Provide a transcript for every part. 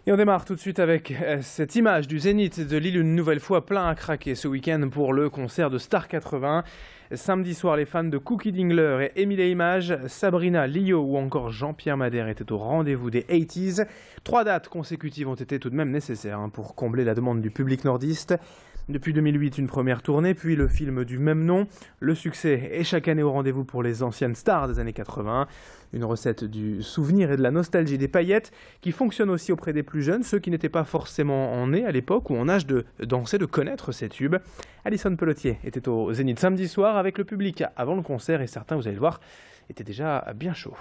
Et on démarre tout de suite avec cette image du Zénith de Lille, une nouvelle fois plein à craquer ce week-end pour le concert de Star 80. Samedi soir, les fans de Cookie Dingler et Émile et Images, Sabrina, Lio ou encore Jean-Pierre Madère étaient au rendez-vous des 80s. 3 dates consécutives ont été tout de même nécessaires pour combler la demande du public nordiste. Depuis 2008, une première tournée, puis le film du même nom. Le succès est chaque année au rendez-vous pour les anciennes stars des années 80. Une recette du souvenir et de la nostalgie des paillettes qui fonctionne aussi auprès des plus jeunes, ceux qui n'étaient pas forcément nés à l'époque ou en âge de danser, de connaître ces tubes. Alison Pelletier était au Zénith samedi soir avec le public avant le concert et certains, vous allez le voir, étaient déjà bien chauds.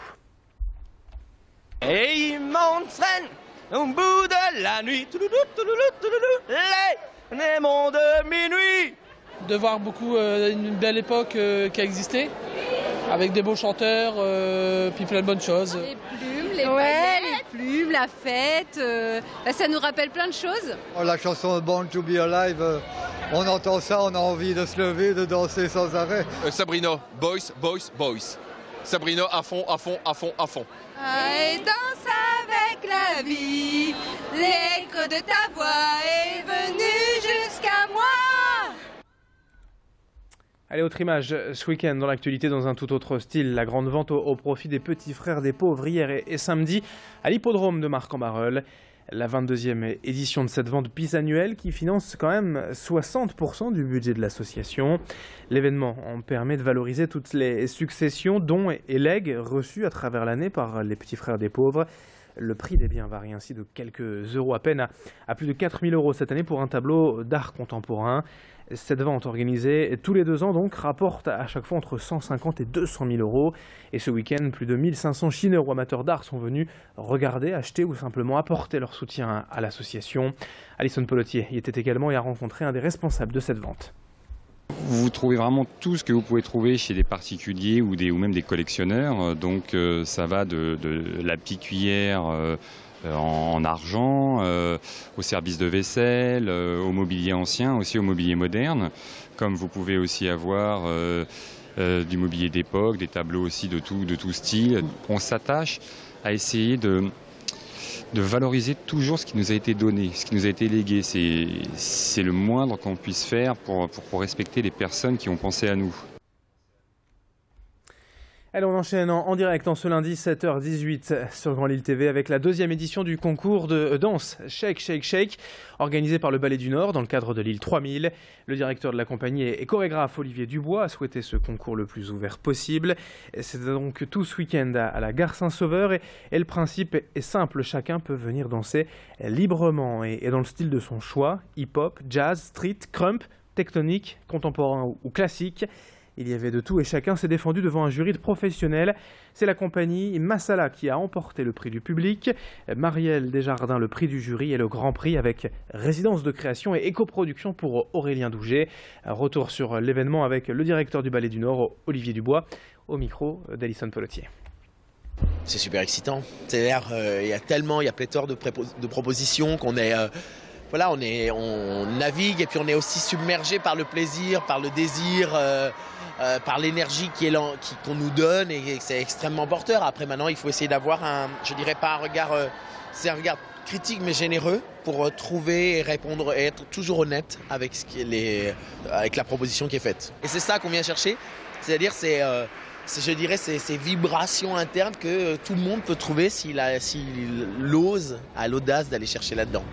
Et il montraîne au bout de la nuit, les monts de minuit. De voir beaucoup une belle époque qui a existé, avec des beaux chanteurs, puis plein de bonnes choses. Les plumes, les plumes, la fête, ça nous rappelle plein de choses. La chanson Born to be Alive, on entend ça, on a envie de se lever, de danser sans arrêt. Sabrina, boys, boys, boys. Sabrina, à fond, à fond, à fond, à fond. Et danse avec la vie, l'écho de ta voix est venu jusqu'à moi. Allez, autre image ce week-end dans l'actualité dans un tout autre style. La grande vente au profit des petits frères des pauvres hier et samedi à l'hippodrome de Marc-en-Barœul. La 22e édition de cette vente bisannuelle qui finance quand même 60% du budget de l'association. L'événement en permet de valoriser toutes les successions, dons et legs reçus à travers l'année par les petits frères des pauvres. Le prix des biens varie ainsi de quelques euros à peine à plus de 4 000 € cette année pour un tableau d'art contemporain. Cette vente organisée tous les 2 ans donc rapporte à chaque fois entre 150 et 200 000 €. Et ce week-end, plus de 1500 chineurs ou amateurs d'art sont venus regarder, acheter ou simplement apporter leur soutien à l'association. Alison Pelletier y était également et a rencontré un des responsables de cette vente. Vous trouvez vraiment tout ce que vous pouvez trouver chez des particuliers ou même des collectionneurs. Donc ça va de la petite cuillère en argent, au service de vaisselle, au mobilier ancien, aussi au mobilier moderne. Comme vous pouvez aussi avoir du mobilier d'époque, des tableaux aussi de tout style. On s'attache à essayer de valoriser toujours ce qui nous a été donné, ce qui nous a été légué. C'est le moindre qu'on puisse faire pour respecter les personnes qui ont pensé à nous. Allez, on enchaîne en direct en ce lundi 7h18 sur Grand Lille TV avec la 2e édition du concours de danse Shake Shake Shake organisé par le Ballet du Nord dans le cadre de Lille 3000. Le directeur de la compagnie et chorégraphe Olivier Dubois a souhaité ce concours le plus ouvert possible. C'est donc tout ce week-end à la gare Saint-Sauveur et le principe est simple, chacun peut venir danser librement et dans le style de son choix, hip-hop, jazz, street, crump, tectonique, contemporain ou classique. Il y avait de tout et chacun s'est défendu devant un jury de professionnels. C'est la compagnie Massala qui a emporté le prix du public, Marielle Desjardins le prix du jury et le grand prix avec résidence de création et éco-production pour Aurélien Douget. Retour sur l'événement avec le directeur du Ballet du Nord, Olivier Dubois, au micro d'Alison Pelletier. C'est super excitant. C'est-à-dire, il y a pléthore de propositions qu'on est... Voilà, on navigue et puis on est aussi submergé par le plaisir, par le désir, par l'énergie qu'on nous donne et c'est extrêmement porteur. Après maintenant, il faut essayer d'avoir c'est un regard critique mais généreux pour trouver et répondre et être toujours honnête avec avec la proposition qui est faite. Et c'est ça qu'on vient chercher, c'est-à-dire ces vibrations internes que tout le monde peut trouver s'il a l'audace d'aller chercher là-dedans.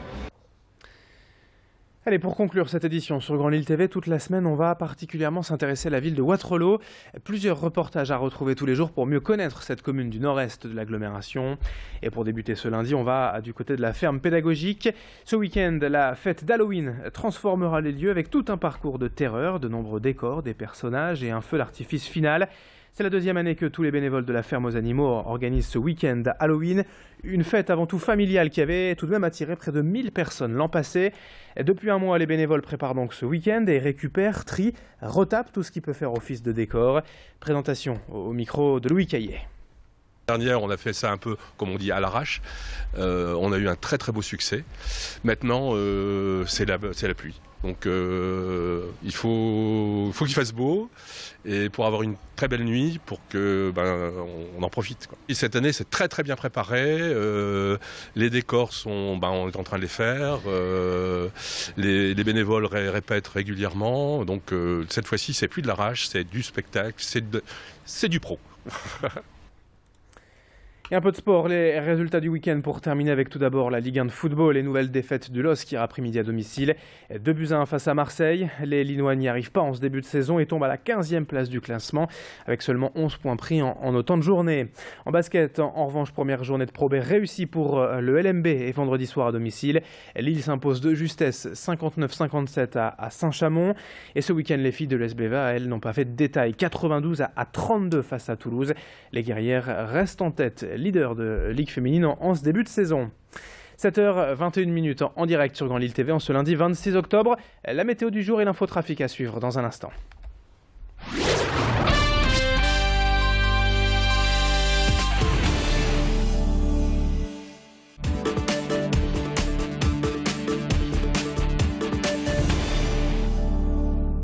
Allez, pour conclure cette édition sur Grand Lille TV, toute la semaine, on va particulièrement s'intéresser à la ville de Wattrelos. Plusieurs reportages à retrouver tous les jours pour mieux connaître cette commune du nord-est de l'agglomération. Et pour débuter ce lundi, on va du côté de la ferme pédagogique. Ce week-end, la fête d'Halloween transformera les lieux avec tout un parcours de terreur, de nombreux décors, des personnages et un feu d'artifice final. C'est la 2e année que tous les bénévoles de la ferme aux animaux organisent ce week-end Halloween. Une fête avant tout familiale qui avait tout de même attiré près de 1000 personnes l'an passé. Depuis un mois, les bénévoles préparent donc ce week-end et récupèrent, trient, retapent tout ce qui peut faire office de décor. Présentation au micro de Louis Caillet. Dernière, on a fait ça un peu, comme on dit, à l'arrache. On a eu un très très beau succès. Maintenant, c'est la pluie. Donc il faut qu'il fasse beau et pour avoir une très belle nuit, pour que on en profite, quoi. Et cette année, c'est très très bien préparé. Les décors sont, on est en train de les faire. Les bénévoles répètent régulièrement. Donc cette fois-ci, c'est plus de l'arrache, c'est du spectacle, c'est du pro. Et un peu de sport, les résultats du week-end pour terminer avec tout d'abord la Ligue 1 de football, les nouvelles défaites du LOSC hier après-midi à domicile. 2-1 face à Marseille. Les Lillois n'y arrivent pas en ce début de saison et tombent à la 15e place du classement avec seulement 11 points pris en autant de journées. En basket, en revanche, première journée de Pro B réussie pour le LMB et vendredi soir à domicile. Lille s'impose de justesse 59-57 à Saint-Chamond. Et ce week-end, les filles de l'SBVA, elles, n'ont pas fait de détail. 92 à 32 face à Toulouse. Les guerrières restent en tête, leader de Ligue féminine en ce début de saison. 7h21 en direct sur Grand Lille TV en ce lundi 26 octobre. La météo du jour et l'infotrafic à suivre dans un instant.